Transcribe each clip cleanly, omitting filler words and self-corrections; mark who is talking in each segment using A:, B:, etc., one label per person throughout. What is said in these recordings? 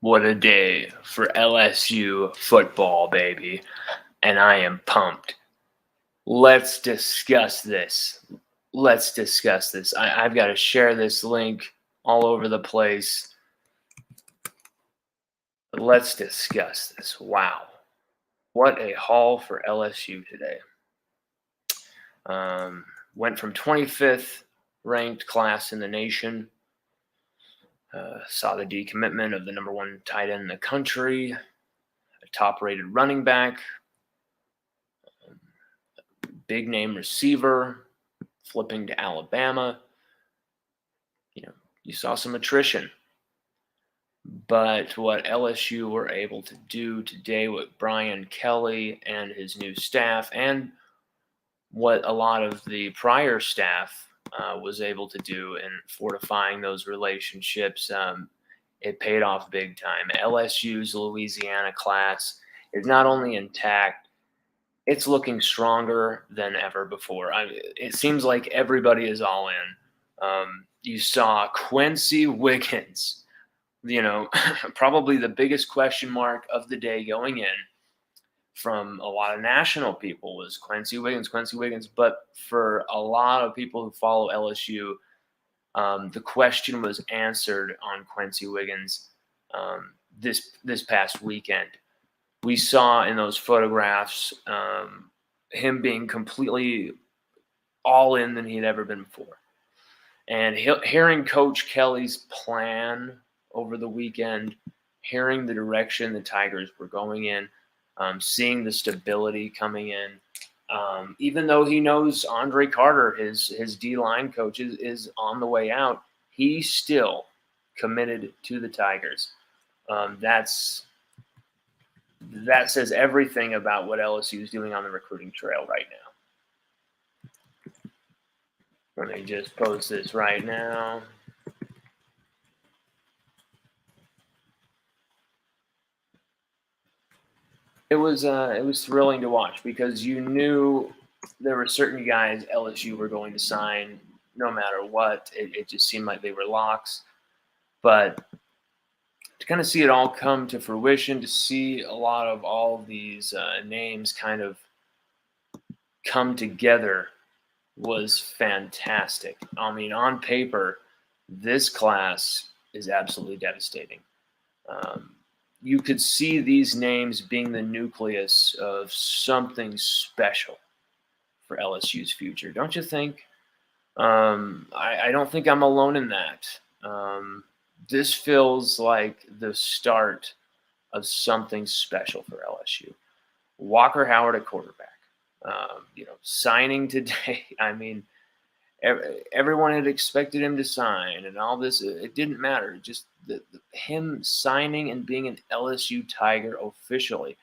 A: What a day for LSU football, baby. And I am pumped. Let's discuss this. Let's discuss this. I've got to share this link all over the place. Let's discuss this. Wow. What a haul for LSU today. Went from 25th ranked class in the nation. Saw the decommitment of the number one tight end in the country, a top-rated running back, big name receiver, flipping to Alabama. You saw some attrition. But what LSU were able to do today with Brian Kelly and his new staff, and what a lot of the prior staff was able to do in fortifying those relationships, it paid off big time. LSU's Louisiana class is not only intact, it's looking stronger than ever before. It seems like everybody is all in. You saw Quincy Wiggins, probably the biggest question mark of the day going in from a lot of national people was Quincy Wiggins. But for a lot of people who follow LSU, the question was answered on Quincy Wiggins this past weekend. We saw in those photographs him being completely all in than he'd ever been before. And hearing Coach Kelly's plan over the weekend, hearing the direction the Tigers were going in, seeing the stability coming in, even though he knows Andre Carter, his D-line coach, is on the way out, he's still committed to the Tigers. That says everything about what LSU is doing on the recruiting trail right now. Let me just post this right now. It was thrilling to watch because you knew there were certain guys LSU were going to sign no matter what. It just seemed like they were locks. But to kind of see it all come to fruition, to see a lot of all these names kind of come together was fantastic. I mean, on paper, this class is absolutely devastating. You could see these names being the nucleus of something special for LSU's future, don't you think? I don't think I'm alone in that. This feels like the start of something special for LSU. Walker Howard at quarterback. Signing today. I mean, everyone had expected him to sign and all this. It didn't matter. Just him signing and being an LSU Tiger officially,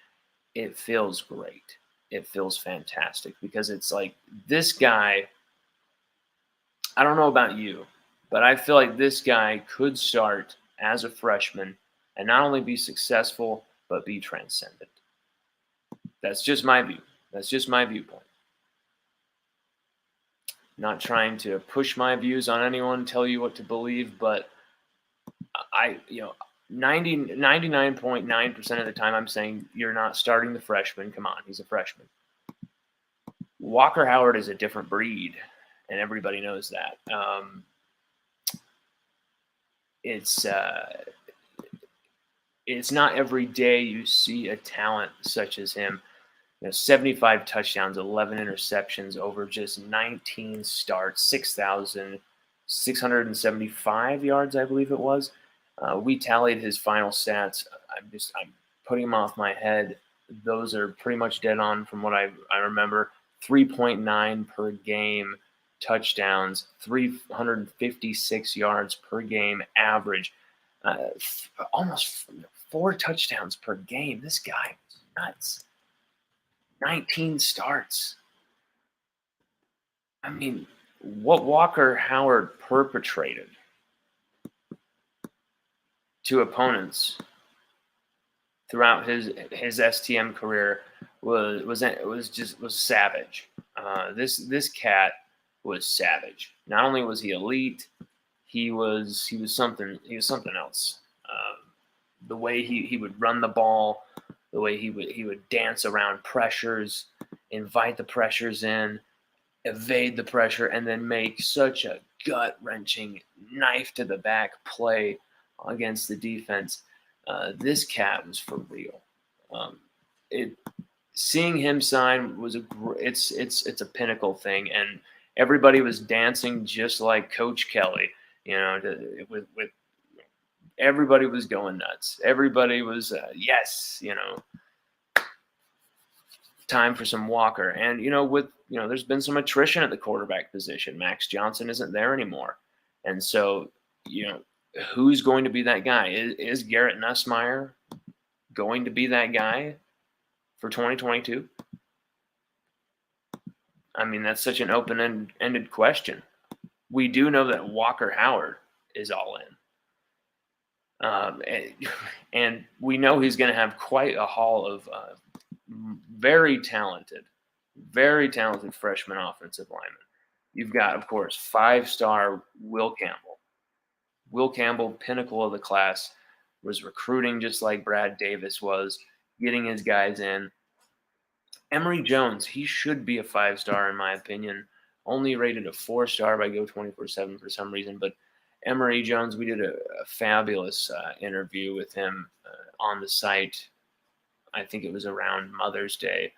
A: it feels great. It feels fantastic because it's like this guy, I don't know about you, but I feel like this guy could start as a freshman and not only be successful, but be transcendent. That's just my view. That's just my viewpoint. Not trying to push my views on anyone, tell you what to believe, but 99.9% of the time I'm saying you're not starting the freshman. Come on, he's a freshman. Walker Howard is a different breed, and everybody knows that. It's not every day you see a talent such as him. 75 touchdowns, 11 interceptions over just 19 starts, 6,675 yards, I believe it was. We tallied his final stats. I'm putting them off my head. Those are pretty much dead on from what I remember. 3.9 per game touchdowns, 356 yards per game average, almost 4 touchdowns per game. This guy was nuts. 19 starts. I mean, what Walker Howard perpetrated to opponents throughout his STM career was savage. This cat was savage. Not only was he elite, he was something else. the way he would run the ball, the way he would dance around pressures, invite the pressures in, evade the pressure, and then make such a gut wrenching knife to the back play against the defense. This cat was for real. It Seeing him sign was it's a pinnacle thing, and everybody was dancing just like Coach Kelly. With everybody was going nuts. Everybody was yes, time for some Walker. And there's been some attrition at the quarterback position. Max Johnson isn't there anymore, and so you know who's going to be that guy? Is Garrett Nussmeier going to be that guy for 2022? I mean, that's such an open-ended question. We do know that Walker Howard is all in, and we know he's going to have quite a haul of very talented freshman offensive linemen. You've got, of course, 5-star Will Campbell. Will Campbell, pinnacle of the class, was recruiting just like Brad Davis was, getting his guys in. Emory Jones, he should be a 5-star in my opinion. Only rated a 4-star by Go 24/7 for some reason, but Emory Jones, we did a fabulous interview with him on the site. I think it was around Mother's Day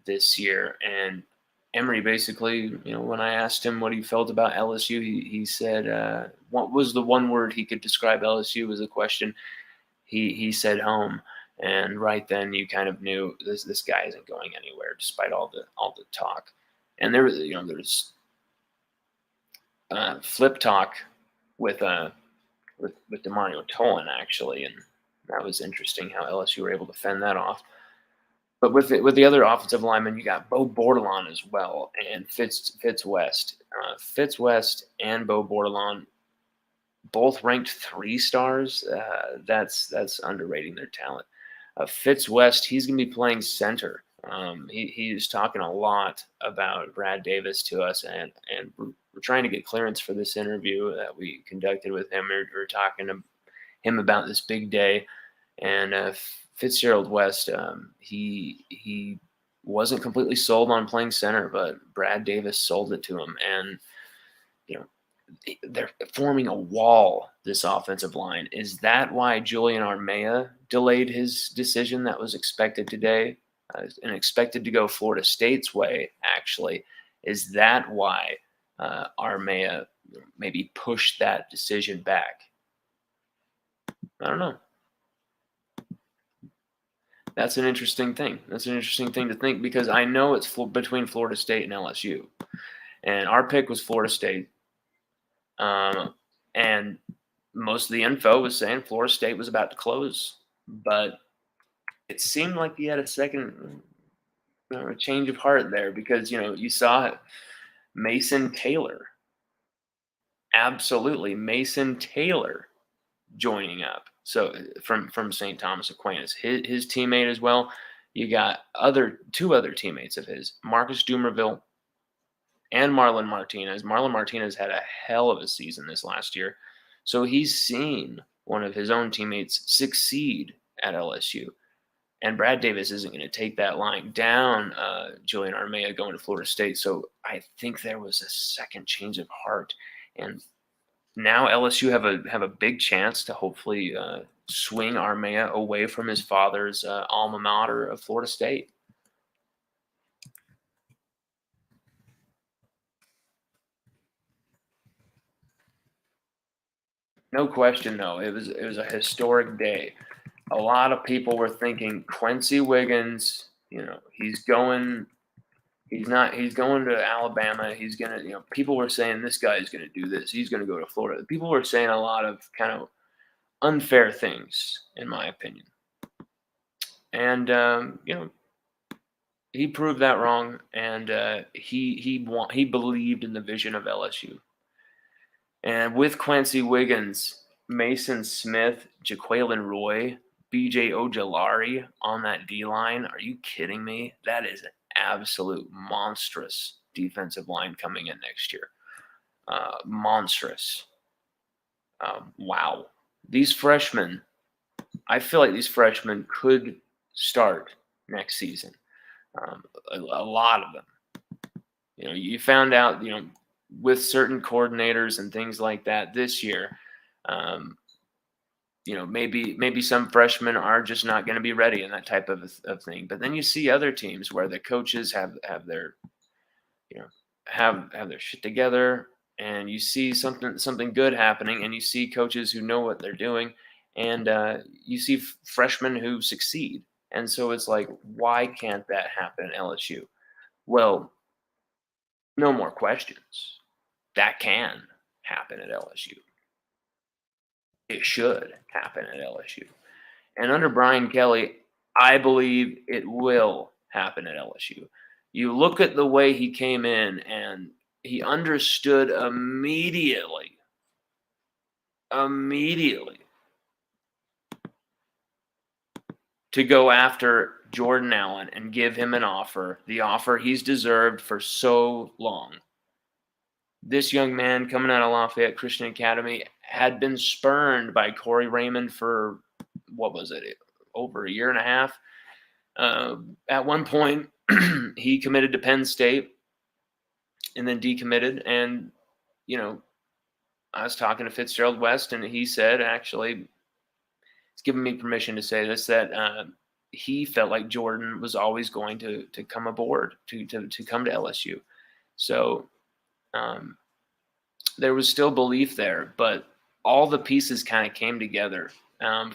A: this year, and Emory basically, when I asked him what he felt about LSU, he said, what was the one word he could describe LSU was a question. He said home. And right then, you kind of knew this guy isn't going anywhere, despite all the talk. And there's flip talk with DeMario Tolan actually, and that was interesting how LSU were able to fend that off. But with the other offensive linemen, you got Bo Bordelon as well, and Fitz West. Fitz West and Bo Bordelon, both ranked 3 stars. That's underrating their talent. Fitz West, he's going to be playing center. He's talking a lot about Brad Davis to us, and we're trying to get clearance for this interview that we conducted with him. We're talking to him about this big day, and Fitzgerald West, he wasn't completely sold on playing center, but Brad Davis sold it to him, and they're forming a wall, this offensive line. Is that why Julian Armea delayed his decision that was expected today and expected to go Florida State's way, actually? Is that why Armea maybe pushed that decision back? I don't know. That's an interesting thing. That's an interesting thing to think, because I know it's between Florida State and LSU. And our pick was Florida State. And most of the info was saying Florida State was about to close, but it seemed like he had a second a change of heart there, because you saw Mason Taylor, absolutely Mason Taylor, joining up. So from St. Thomas Aquinas, his teammate as well. You got two other teammates of his, Marcus Dumerville and Marlon Martinez. Marlon Martinez had a hell of a season this last year. So he's seen one of his own teammates succeed at LSU. And Brad Davis isn't going to take that line down, Julian Armea going to Florida State. So I think there was a second change of heart. And now LSU have a big chance to hopefully swing Armea away from his father's alma mater of Florida State. No question, though. It was a historic day. A lot of people were thinking Quincy Wiggins, he's going to Alabama. He's going to, people were saying this guy is going to do this. He's going to go to Florida. People were saying a lot of kind of unfair things, in my opinion. And, he proved that wrong, and he believed in the vision of LSU. And with Quincy Wiggins, Mason Smith, Jaquelin Roy, BJ Ojolari on that D-line, are you kidding me? That is an absolute monstrous defensive line coming in next year. Monstrous. Wow. These freshmen I feel like these freshmen could start next season. A lot of them. You found out, with certain coordinators and things like that this year. Um, maybe some freshmen are just not going to be ready and that type of thing. But then you see other teams where the coaches have their you know have their shit together, and you see something good happening, and you see coaches who know what they're doing, and you see freshmen who succeed. And so it's like, why can't that happen at LSU? Well, no more questions. That can happen at LSU. It should happen at LSU. And under Brian Kelly, I believe it will happen at LSU. You look at the way he came in, and he understood immediately to go after Jordan Allen and give him an offer, the offer he's deserved for so long. This young man coming out of Lafayette Christian Academy had been spurned by Corey Raymond for, what was it, over a year and a half. At one point, he committed to Penn State and then decommitted. And, I was talking to Fitzgerald West, and he said, actually, he's given me permission to say this, that he felt like Jordan was always going to come aboard, to come to LSU. So there was still belief there, but all the pieces kind of came together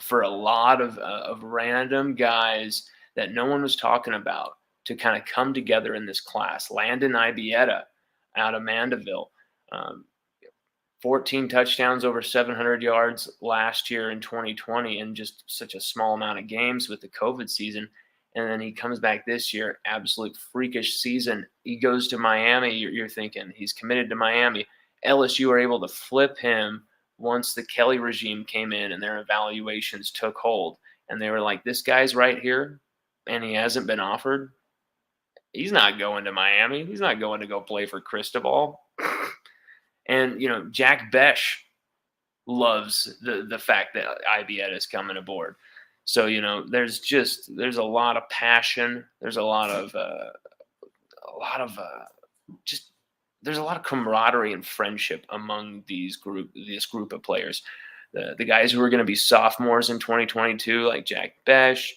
A: for a lot of random guys that no one was talking about to kind of come together in this class. Landon Ibieta out of Mandeville, 14 touchdowns, over 700 yards last year in 2020 in just such a small amount of games with the COVID season. And then he comes back this year, absolute freakish season. He goes to Miami. You're thinking he's committed to Miami. LSU are able to flip him once the Kelly regime came in and their evaluations took hold. And they were like, this guy's right here, and he hasn't been offered. He's not going to Miami. He's not going to go play for Cristobal. And, Jack Besh loves the fact that Ibieta is coming aboard. So, there's a lot of passion. There's a lot of there's a lot of camaraderie and friendship among this group of players. The guys who are going to be sophomores in 2022, like Jack Besh,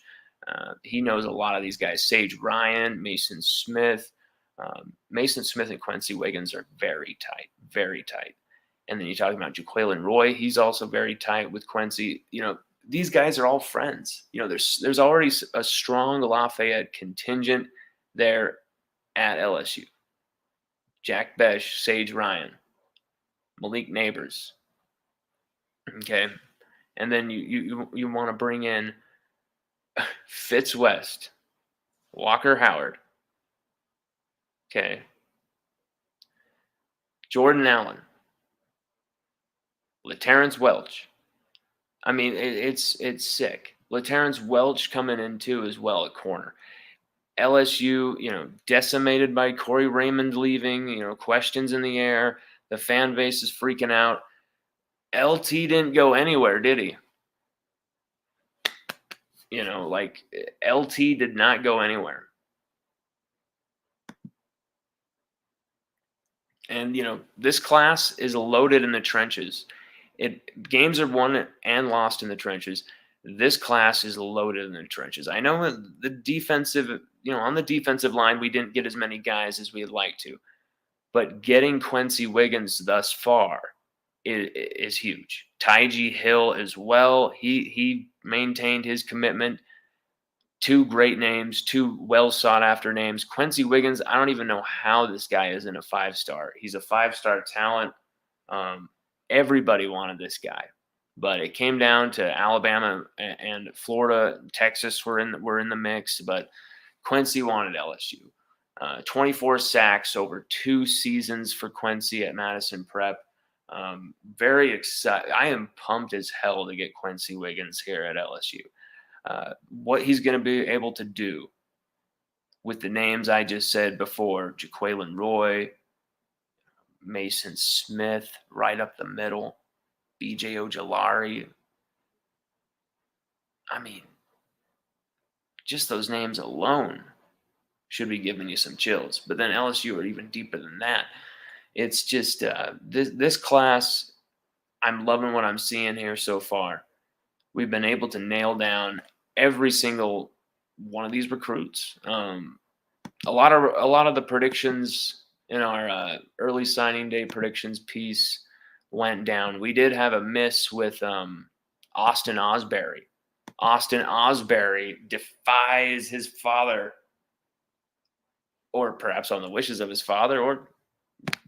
A: he knows a lot of these guys. Sage Ryan, Mason Smith. Mason Smith and Quincy Wiggins are very tight, very tight. And then you're talking about Jaquelin Roy. He's also very tight with Quincy. These guys are all friends. There's already a strong Lafayette contingent there at LSU. Jack Besh, Sage Ryan, Malik Neighbors. Okay. And then you want to bring in Fitz West, Walker Howard. Okay. Jordan Allen, LaTerrence Welch. I mean, it's sick. LaTerrence Welch coming in too as well at corner. LSU, decimated by Corey Raymond leaving, questions in the air. The fan base is freaking out. LT didn't go anywhere, did he? LT did not go anywhere. And, this class is loaded in the trenches. Games are won and lost in the trenches. This class is loaded in the trenches. I know the defensive, on the defensive line, we didn't get as many guys as we'd like to. But getting Quincy Wiggins thus far is huge. Tyjee Hill as well. He maintained his commitment. Two great names, two well sought after names. Quincy Wiggins, I don't even know how this guy isn't a 5-star. He's a 5-star talent. Everybody wanted this guy, but it came down to Alabama and Florida, Texas were in the mix, but Quincy wanted LSU. 24 sacks over 2 seasons for Quincy at Madison Prep. Very excited. I am pumped as hell to get Quincy Wiggins here at LSU. What he's going to be able to do with the names I just said before, Jaquelin Roy, Mason Smith, right up the middle, BJ Ojolari, I mean, just those names alone should be giving you some chills. But then LSU are even deeper than that. It's just this class. I'm loving what I'm seeing here so far. We've been able to nail down every single one of these recruits. A lot of the predictions in our early signing day predictions piece went down. We did have a miss with Austin Osbury. Austin Osbury defies his father, or perhaps on the wishes of his father, or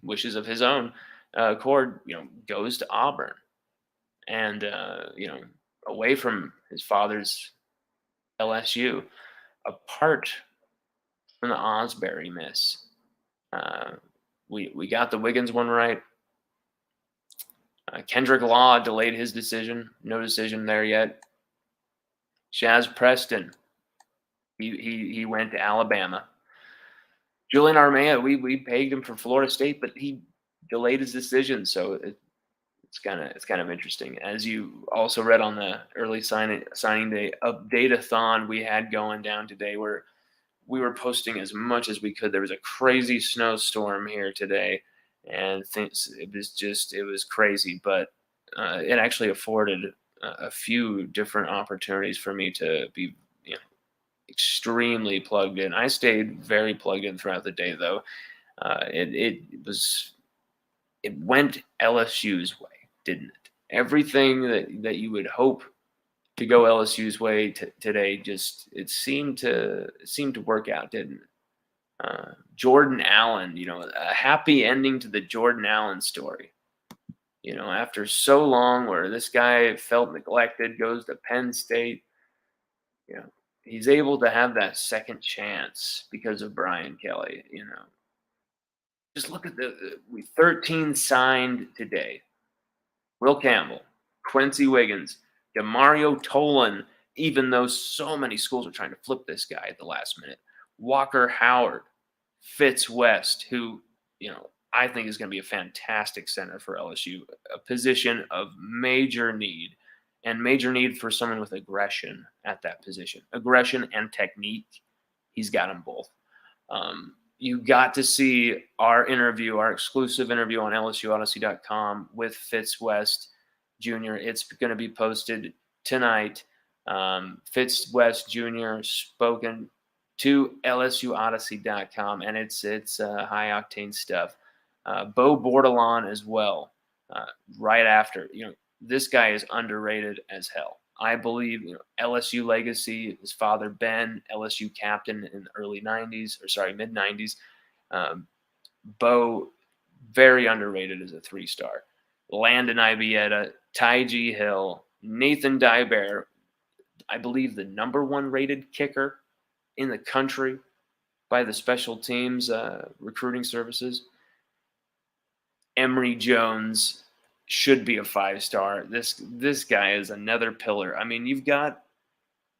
A: wishes of his own accord. Goes to Auburn, and away from his father's LSU, apart from the Osbury miss. Uh, we got the Wiggins one right. Kendrick Law delayed his decision. No decision there yet. Shaz Preston, he went to Alabama. Julian Armea, we pegged him for Florida State, but he delayed his decision. So it's kind of interesting. As you also read on the early signing day update-a-thon we had going down today, where we were posting as much as we could. There was a crazy snowstorm here today, and it was crazy, but it actually afforded a few different opportunities for me to be extremely plugged in. I stayed very plugged in throughout the day, though. It went LSU's way, didn't it? Everything that you would hope to go LSU's way today, just it seemed to work out, didn't it? Jordan Allen, a happy ending to the Jordan Allen story. After so long where this guy felt neglected, goes to Penn State, he's able to have that second chance because of Brian Kelly. Just look at we 13 signed today. Will Campbell, Quincy Wiggins, Demario Tolan, even though so many schools are trying to flip this guy at the last minute. Walker Howard, Fitz West, who, I think is going to be a fantastic center for LSU, a position of major need, and major need for someone with aggression at that position. Aggression and technique, he's got them both. You got to see our exclusive interview on LSUODYSSEY.com with Fitz West Jr. It's going to be posted tonight. Fitz West Jr. spoken to LSUOdyssey.com, and it's high octane stuff. Bo Bordelon as well. Right after, this guy is underrated as hell. I believe, LSU legacy. His father Ben, LSU captain in the early '90s, mid '90s. Bo, very underrated as a 3-star. Landon Ibieta, Ty-G Hill, Nathan Dybert, I believe the number 1 rated kicker in the country by the special teams recruiting services. Emory Jones should be a 5-star. This guy is another pillar. I mean, you've got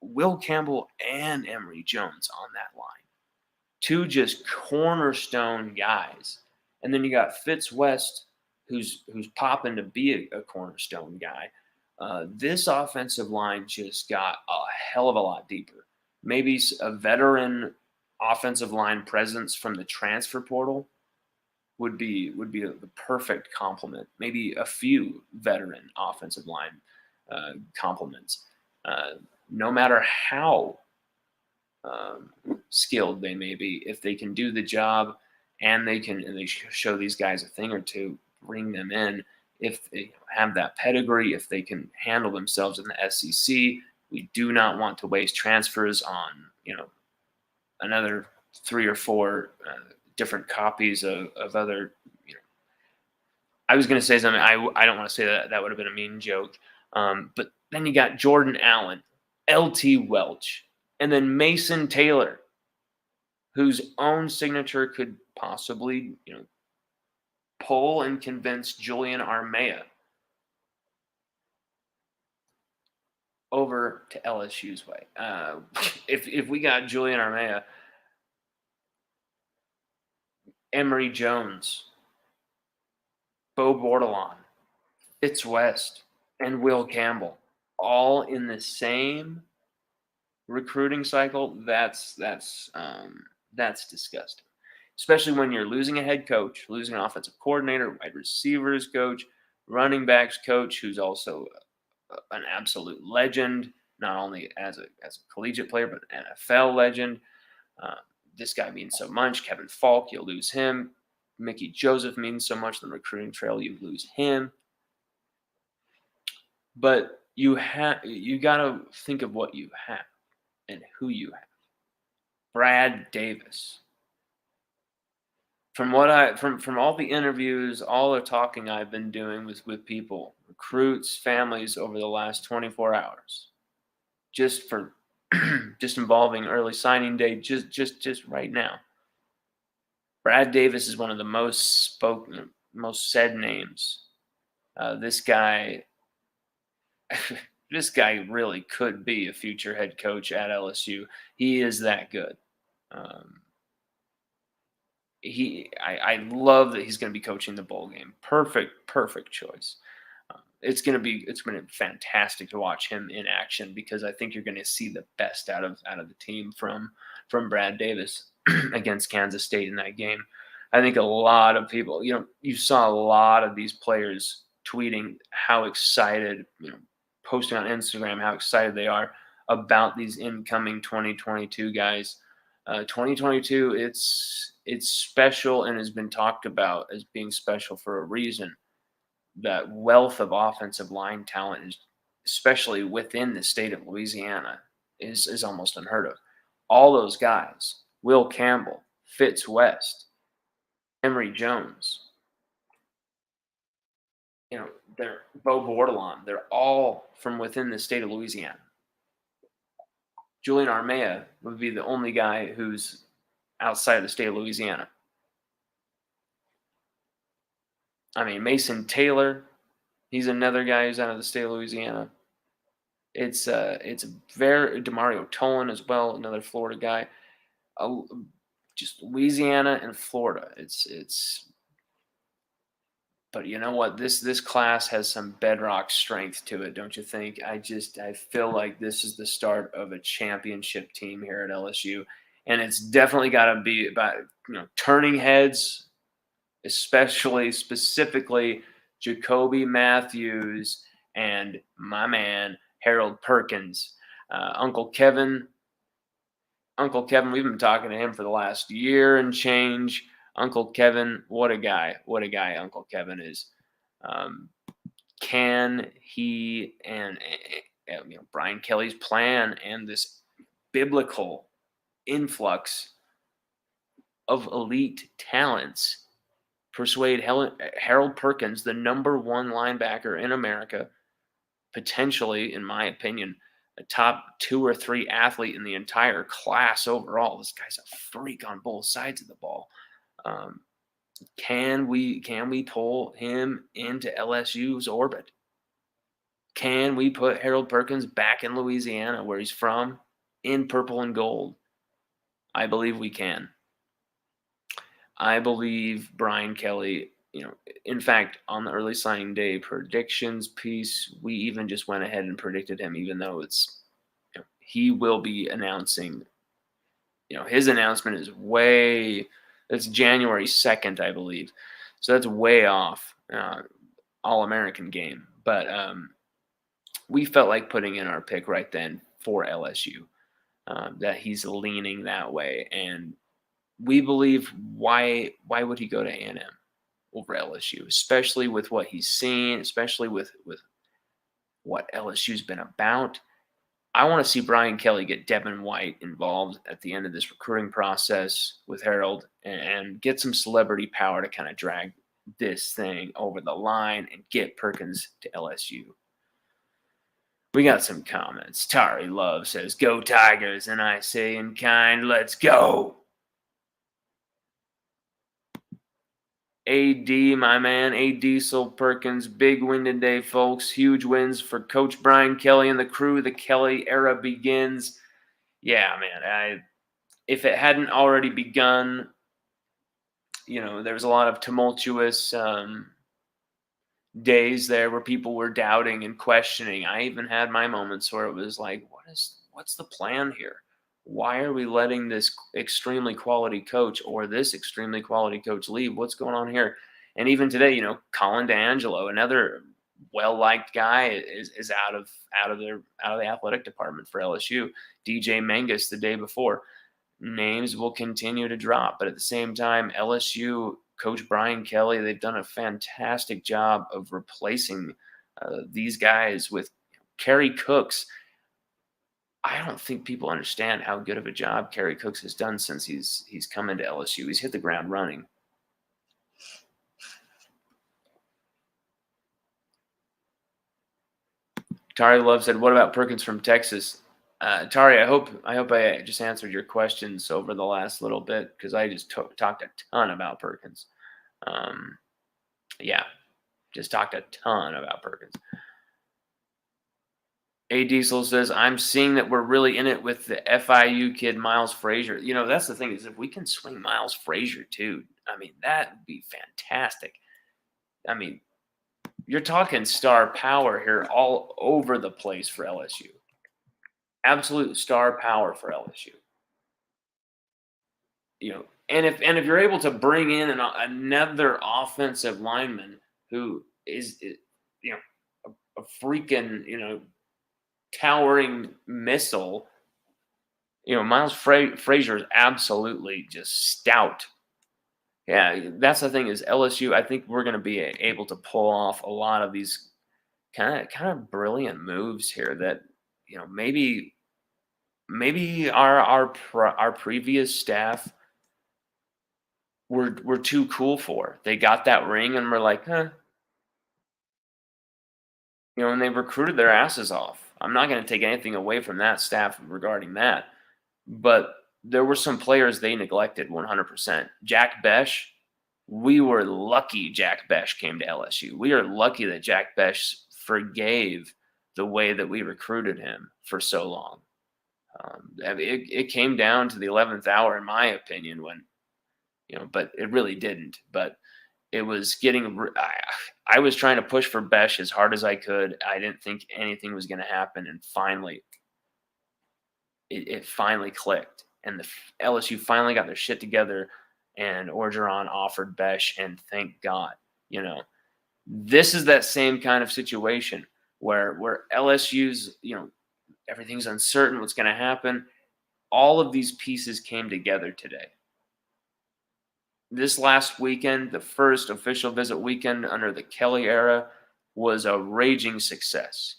A: Will Campbell and Emory Jones on that line. 2 just cornerstone guys. And then you got Fitz West, who's popping to be a cornerstone guy. This offensive line just got a hell of a lot deeper. Maybe a veteran offensive line presence from the transfer portal would be the perfect complement. Maybe a few veteran offensive line complements. No matter how skilled they may be, if they can do the job and they show these guys a thing or two, bring them in. If they have that pedigree, if they can handle themselves in the SEC, we do not want to waste transfers on another 3 or 4 different copies of other. I was going to say something. I don't want to say that. That would have been a mean joke. But then you got Jordan Allen, LT Welch, and then Mason Taylor, whose own signature could possibly, pull and convince Julian Armea over to LSU's way. If we got Julian Armea, Emory Jones, Bo Bordelon, Fitz West, and Will Campbell, all in the same recruiting cycle, that's disgusting. Especially when you're losing a head coach, losing an offensive coordinator, wide receivers coach, running backs coach, who's also an absolute legend, not only as a collegiate player but an NFL legend. Uh, this guy means so much. Kevin Falk, you lose him. Mickey Joseph means so much. The recruiting trail, you lose him. But you gotta think of what you have and who you have. Brad Davis. From all the interviews, all the talking I've been doing with people, recruits, families over the last 24 hours, just for just involving early signing day, just right now. Brad Davis is one of the most spoken, most said names. This guy, this guy really could be a future head coach at LSU. He is that good. Um, I love that he's going to be coaching the bowl game. Perfect choice. It's going to be fantastic to watch him in action because I think you're going to see the best out of the team from Brad Davis against Kansas State in that game. I think a lot of people, you saw a lot of these players tweeting how excited, posting on Instagram how excited they are about these incoming 2022 guys. 2022, it's special and has been talked about as being special for a reason. That wealth of offensive line talent is, especially within the state of Louisiana, is almost unheard of. All those guys, Will Campbell, Fitz West, Emory Jones, they're Bo Bordelon, they're all from within the state of Louisiana. Julian Armea would be the only guy who's outside of the state of Louisiana. I mean, Mason Taylor, he's another guy who's out of the state of Louisiana. It's very Demario Tolan as well, another Florida guy. Just Louisiana and Florida. But you know what? This class has some bedrock strength to it, don't you think? I feel like this is the start of a championship team here at LSU, and it's definitely got to be about turning heads, specifically Jacoby Matthews and my man Harold Perkins, Uncle Kevin. Uncle Kevin, we've been talking to him for the last year and change. Uncle Kevin, what a guy. What a guy Uncle Kevin is. Can he and Brian Kelly's plan and this biblical influx of elite talents persuade Harold Perkins, the number one linebacker in America, potentially, in my opinion, a top 2 or 3 athlete in the entire class overall. This guy's a freak on both sides of the ball. Can we pull him into LSU's orbit? Can we put Harold Perkins back in Louisiana, where he's from, in purple and gold? I believe we can. I believe Brian Kelly, in fact, on the early signing day predictions piece, we even just went ahead and predicted him, even though he will be announcing, his announcement is it's January 2nd, I believe. So that's way off All-American game. But we felt like putting in our pick right then for LSU, that he's leaning that way. And we believe, why would he go to A&M over LSU, especially with what he's seen, especially with what LSU's been about. I want to see Brian Kelly get Devin White involved at the end of this recruiting process with Harold and get some celebrity power to kind of drag this thing over the line and get Perkins to LSU. We got some comments. Tari Love says, "Go Tigers," and I say in kind, "Let's go." AD, my man, A. Diesel Perkins, big win today, folks. Huge wins for Coach Brian Kelly and the crew. The Kelly era begins. Yeah, man. If it hadn't already begun, there was a lot of tumultuous days there where people were doubting and questioning. I even had my moments where it was like, what what's the plan here? Why are we letting this extremely quality coach or this extremely quality coach leave? What's going on here? And even today, Colin D'Angelo, another well-liked guy, is out of the athletic department for LSU. DJ Mangus the day before. Names will continue to drop, but at the same time, LSU coach Brian Kelly, they've done a fantastic job of replacing these guys with Kerry Cooks. I don't think people understand how good of a job Kerry Cooks has done since he's come into LSU. He's hit the ground running. Tari Love said, "What about Perkins from Texas?" Tari, I hope I just answered your questions over the last little bit, because I just talked a ton about Perkins. Yeah, just talked a ton about Perkins. A Diesel says, "I'm seeing that we're really in it with the FIU kid, Miles Frazier." That's the thing, is if we can swing Miles Frazier too, I mean, that would be fantastic. I mean, you're talking star power here all over the place for LSU. Absolute star power for LSU. And if you're able to bring in another offensive lineman who is a freaking towering missile. Miles Frazier is absolutely just stout. Yeah, that's the thing, is LSU. I think we're going to be able to pull off a lot of these kind of brilliant moves here that maybe our previous staff were too cool for. They got that ring and we're like, huh. And they recruited their asses off. I'm not going to take anything away from that staff regarding that, but there were some players they neglected 100%. Jack Besh, we were lucky Jack Besh came to LSU. We are lucky that Jack Besh forgave the way that we recruited him for so long. It came down to the 11th hour, in my opinion, when, but it really didn't. But it was getting, I was trying to push for Besh as hard as I could. I didn't think anything was going to happen. And finally, it finally clicked. And the LSU finally got their shit together, and Orgeron offered Besh, and thank God. This is that same kind of situation where LSU's, everything's uncertain what's going to happen. All of these pieces came together today. This last weekend, the first official visit weekend under the Kelly era, was a raging success.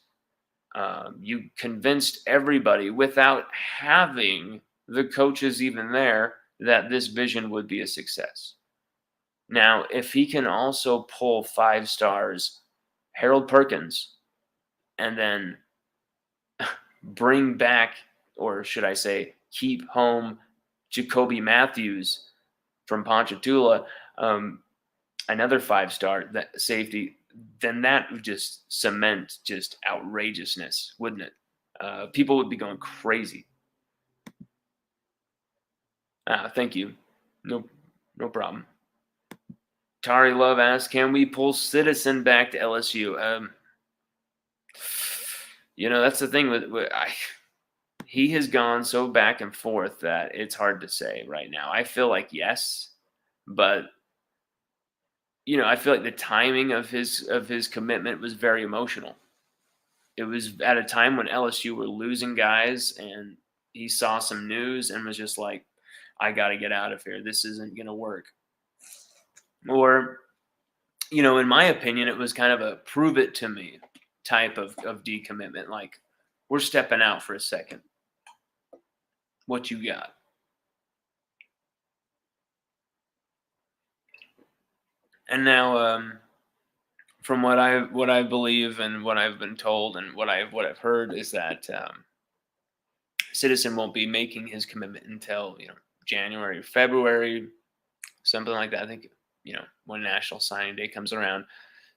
A: You convinced everybody without having the coaches even there that this vision would be a success. Now, if he can also pull 5 stars, Harold Perkins, and then bring back, or should I say, keep home Jacoby Matthews from Ponchatoula, another 5-star that safety, then that would just cement just outrageousness, wouldn't it? People would be going crazy. Thank you. No problem. Tari Love asks, "Can we pull Citizen back to LSU?" That's the thing he has gone so back and forth that it's hard to say right now. I feel like yes, but I feel like the timing of his commitment was very emotional. It was at a time when LSU were losing guys, and he saw some news and was just like, I got to get out of here. This isn't going to work. Or, in my opinion, it was kind of a prove it to me type of decommitment. Like, we're stepping out for a second. What you got? And now, from what I believe and what I've been told and what I've heard is that Citizen won't be making his commitment until January or February, something like that. I think when National Signing Day comes around.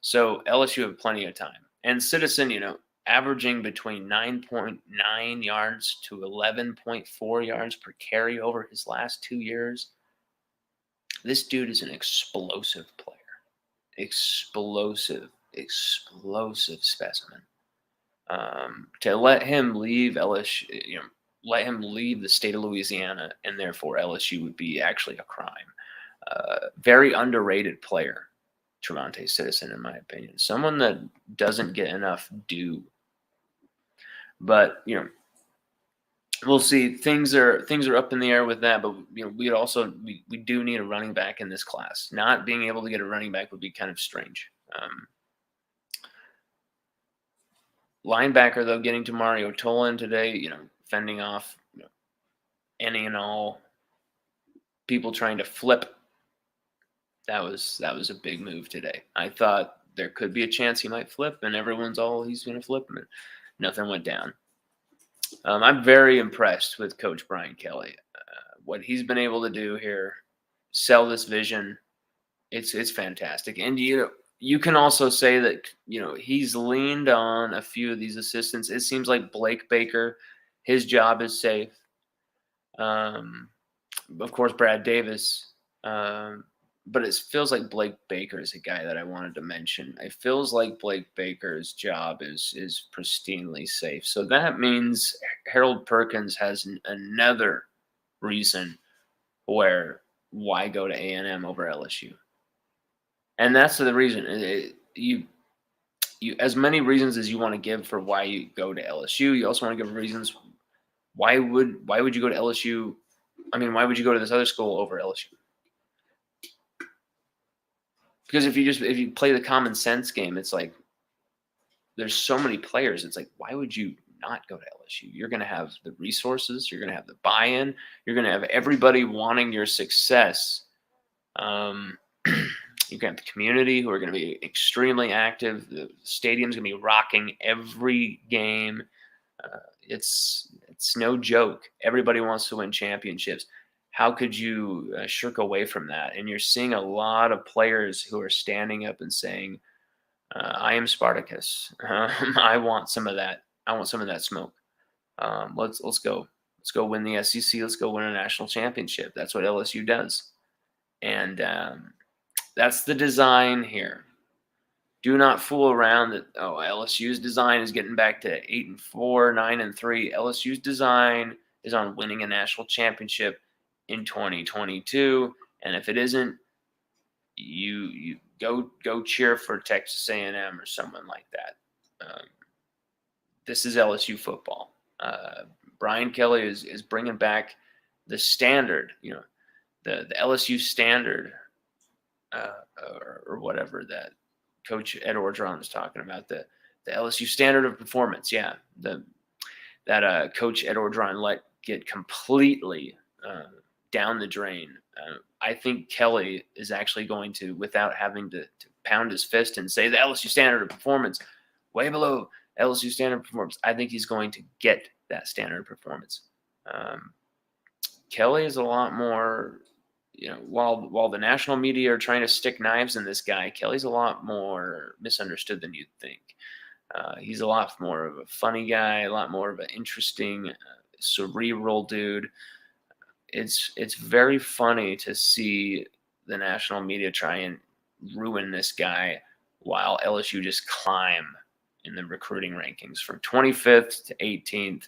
A: So LSU have plenty of time. And Citizen, averaging between 9.9 yards to 11.4 yards per carry over his last 2 years. This dude is an explosive player. Explosive specimen. To let him leave LSU, let him leave the state of Louisiana, and therefore LSU would be actually a crime. Very underrated player, Trevante Citizen, in my opinion. Someone that doesn't get enough due. But we'll see. Things are up in the air with that. But we do need a running back in this class. Not being able to get a running back would be kind of strange. Linebacker, though, getting to Mario Tolan today, fending off any and all people trying to flip. That was a big move today. I thought there could be a chance he might flip, and everyone's all he's going to flip, and nothing went down. I'm very impressed with Coach Brian Kelly. What he's been able to do here, sell this vision, it's fantastic. And you can also say that he's leaned on a few of these assistants. It seems like Blake Baker, his job is safe. Of course, Brad Davis. But it feels like Blake Baker is a guy that I wanted to mention. It feels like Blake Baker's job is pristinely safe. So that means Harold Perkins has another reason why go to A&M over LSU. And that's the reason. You as many reasons as you want to give for why you go to LSU, you also want to give reasons why would you go to LSU? I mean, why would you go to this other school over LSU? Because if you play the common sense game, it's like there's so many players. It's like, why would you not go to LSU? You're going to have the resources. You're going to have the buy-in. You're going to have everybody wanting your success. You're going to have the community who are going to be extremely active. The stadium's going to be rocking every game. It's no joke. Everybody wants to win championships. How could you shirk away from that? And you're seeing a lot of players who are standing up and saying, I am Spartacus. I want some of that. I want some of that smoke. Let's go. Let's go win the SEC. Let's go win a national championship. That's what LSU does. And that's the design here. Do not fool around that, LSU's design is getting back to 8-4, 9-3. LSU's design is on winning a national championship in 2022, and if it isn't, you go cheer for Texas A&M or someone like that. This is LSU football. Brian Kelly is bringing back the standard, the LSU standard, or whatever that Coach Ed Orgeron was talking about, the LSU standard of performance. Yeah, that Coach Ed Orgeron let get completely down the drain. I think Kelly is actually going to, without having to pound his fist and say the LSU standard of performance, way below LSU standard of performance, I think he's going to get that standard of performance. Kelly is a lot more, while the national media are trying to stick knives in this guy, Kelly's a lot more misunderstood than you'd think. He's a lot more of a funny guy, a lot more of an interesting, cerebral dude. It's very funny to see the national media try and ruin this guy while LSU just climb in the recruiting rankings from 25th to 18th.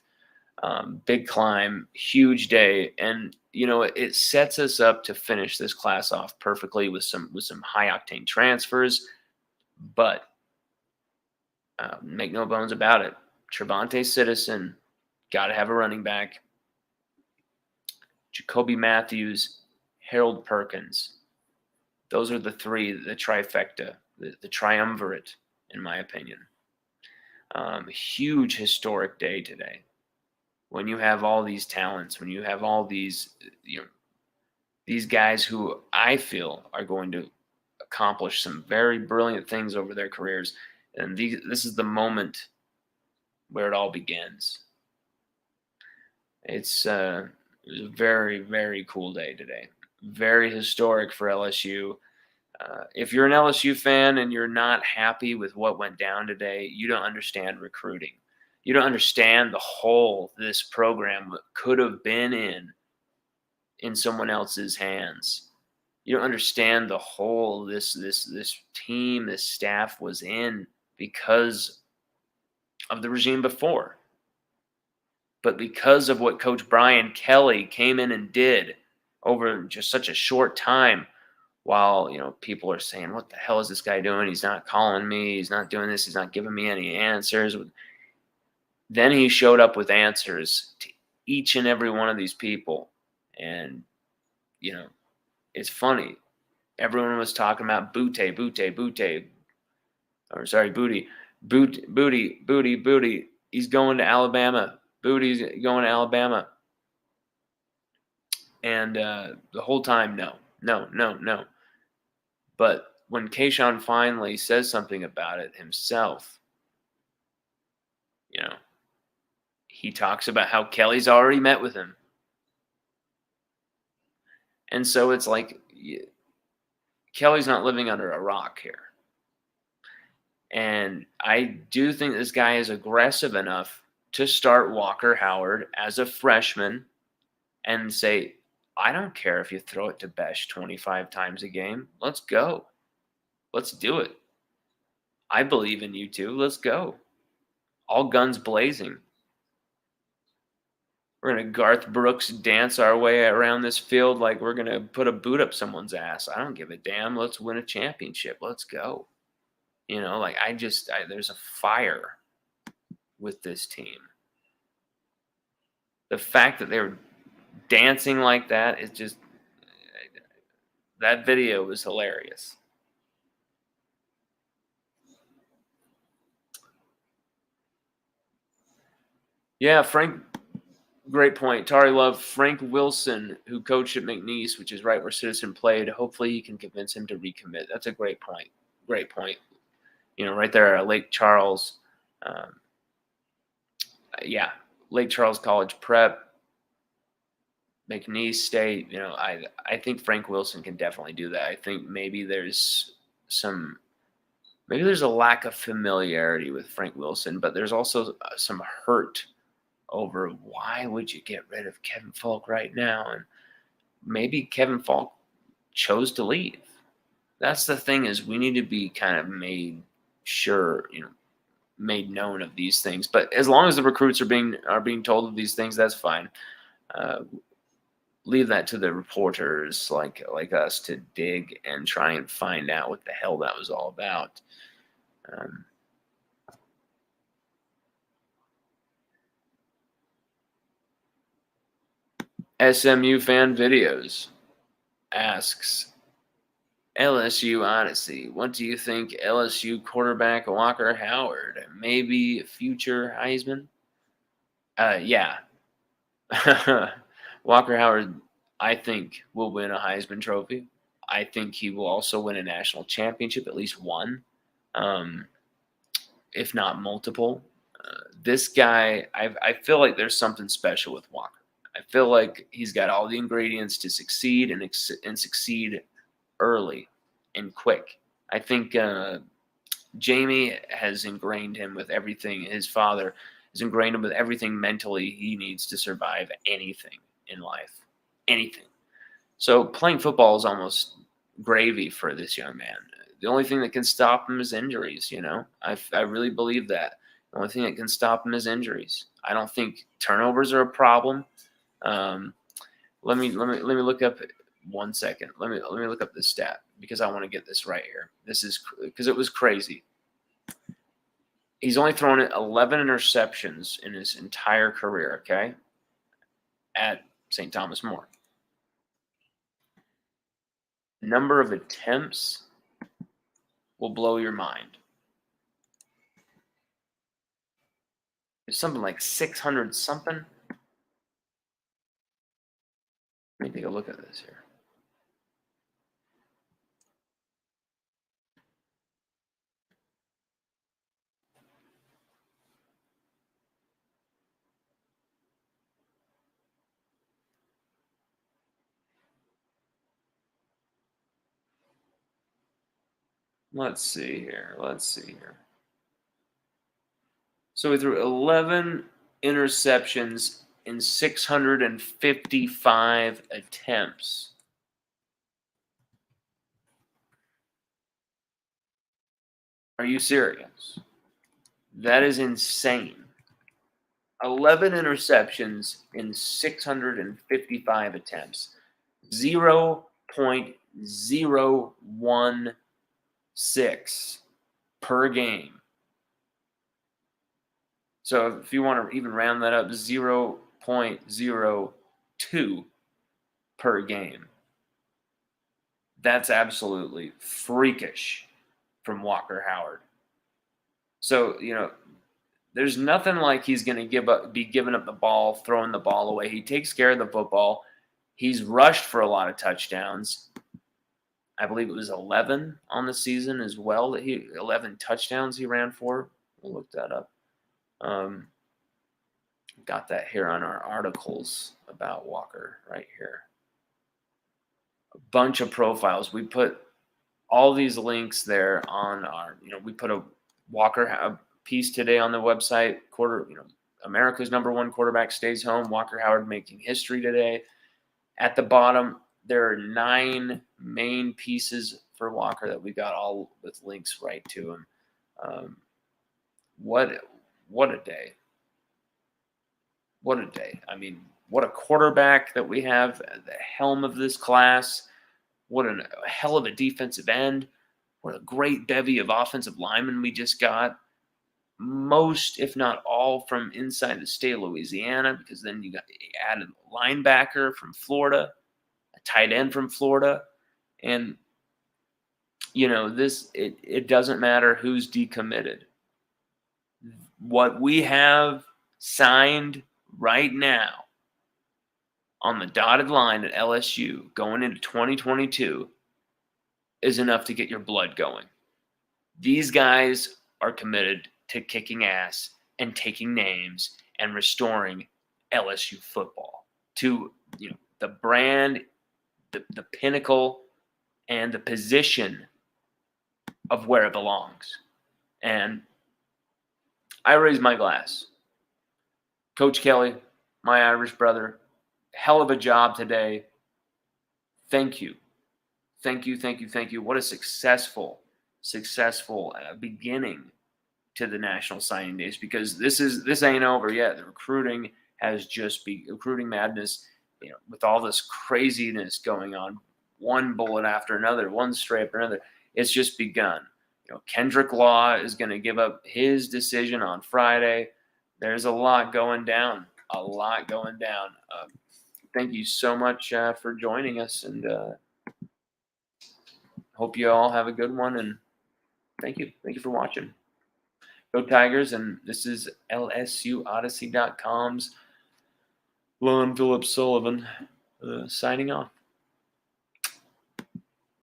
A: Big climb, huge day, and it sets us up to finish this class off perfectly with some high octane transfers. But make no bones about it, Trevante Citizen, got to have a running back. Jacoby Matthews, Harold Perkins. Those are the three, the trifecta, the triumvirate, in my opinion. Huge historic day today. When you have all these talents, when you have all these, these guys who I feel are going to accomplish some very brilliant things over their careers, and this is the moment where it all begins. It was a very, very cool day today. Very historic for LSU. If you're an LSU fan and you're not happy with what went down today, you don't understand recruiting. You don't understand the hole this program could have been in someone else's hands. You don't understand the hole this team, this staff was in because of the regime before. But because of what Coach Brian Kelly came in and did over just such a short time, while people are saying, "What the hell is this guy doing? He's not calling me. He's not doing this. He's not giving me any answers." Then he showed up with answers to each and every one of these people, and it's funny. Everyone was talking about Booty, or sorry, Booty. He's going to Alabama. Booty's going to Alabama. And the whole time, no. But when Kayshawn finally says something about it himself, he talks about how Kelly's already met with him. And so it's like Kelly's not living under a rock here. And I do think this guy is aggressive enough to start Walker Howard as a freshman and say, I don't care if you throw it to Besh 25 times a game. Let's go. Let's do it. I believe in you two. Let's go. All guns blazing. We're going to Garth Brooks dance our way around this field like we're going to put a boot up someone's ass. I don't give a damn. Let's win a championship. Let's go. There's a fire with this team. The fact that they're dancing like that is just, that video was hilarious. Yeah, Frank, great point. Tari Love, Frank Wilson, who coached at McNeese, which is right where Citizen played. Hopefully you can convince him to recommit. That's a great point. Great point. Right there at Lake Charles. Lake Charles College Prep, McNeese State. I think Frank Wilson can definitely do that. I think maybe there's a lack of familiarity with Frank Wilson, but there's also some hurt over why would you get rid of Kevin Falk right now? And maybe Kevin Falk chose to leave. That's the thing, is we need to be kind of made known of these things. But as long as the recruits are being told of these things, that's fine. Leave that to the reporters like us to dig and try and find out what the hell that was all about. SMU Fan Videos asks, LSU Odyssey, what do you think LSU quarterback Walker Howard? Maybe future Heisman? Yeah. Walker Howard, I think, will win a Heisman Trophy. I think he will also win a national championship, at least one, if not multiple. This guy, I feel like there's something special with Walker. I feel like he's got all the ingredients to succeed and succeed early and quick. I think Jamie has ingrained him with everything. His father has ingrained him with everything mentally he needs to survive anything in life. Anything. So playing football is almost gravy for this young man. The only thing that can stop him is injuries, I really believe that. The only thing that can stop him is injuries. I don't think turnovers are a problem. Let me look up 1 second. Let me look up this stat because I want to get this right here. This is because it was crazy. He's only thrown 11 interceptions in his entire career, okay? At St. Thomas More. Number of attempts will blow your mind. It's something like 600 something. Let me take a look at this here. Let's see here. So he threw 11 interceptions in 655 attempts. Are you serious? That is insane. 11 interceptions in 655 attempts. 0.016 per game. So if you want to even round that up, 0.02 per game. That's absolutely freakish from Walker Howard. So, there's nothing like he's going to be giving up the ball, throwing the ball away. He takes care of the football. He's rushed for a lot of touchdowns. I believe it was 11 on the season as well. 11 touchdowns he ran for. We'll look that up. Got that here on our articles about Walker right here. A bunch of profiles. We put all these links there on our, we put a Walker piece today on the website. America's #1 quarterback stays home. Walker Howard making history today. At the bottom, there are 9 main pieces for Walker that we got all with links right to him. What a day. What a day. I mean, what a quarterback that we have at the helm of this class. What a hell of a defensive end. What a great bevy of offensive linemen we just got. Most, if not all, from inside the state of Louisiana, because then you added a linebacker from Florida, a tight end from Florida. And, it doesn't matter who's decommitted. What we have signed right now on the dotted line at LSU going into 2022 is enough to get your blood going. These guys are committed to kicking ass and taking names and restoring LSU football to the brand, the pinnacle, and the position of where it belongs. And I raise my glass. Coach Kelly, my Irish brother, hell of a job today. Thank you. Thank you, thank you, thank you. What a successful beginning to the National Signing Days, because this ain't over yet. The recruiting has just recruiting madness, with all this craziness going on, one bullet after another, one stray after another. It's just begun. Kendrick Law is going to give up his decision on Friday. There's a lot going down. Thank you so much for joining us, and hope you all have a good one. And thank you for watching. Go Tigers! And this is LSUODYSSEY.com's Lon Phillips Sullivan signing off.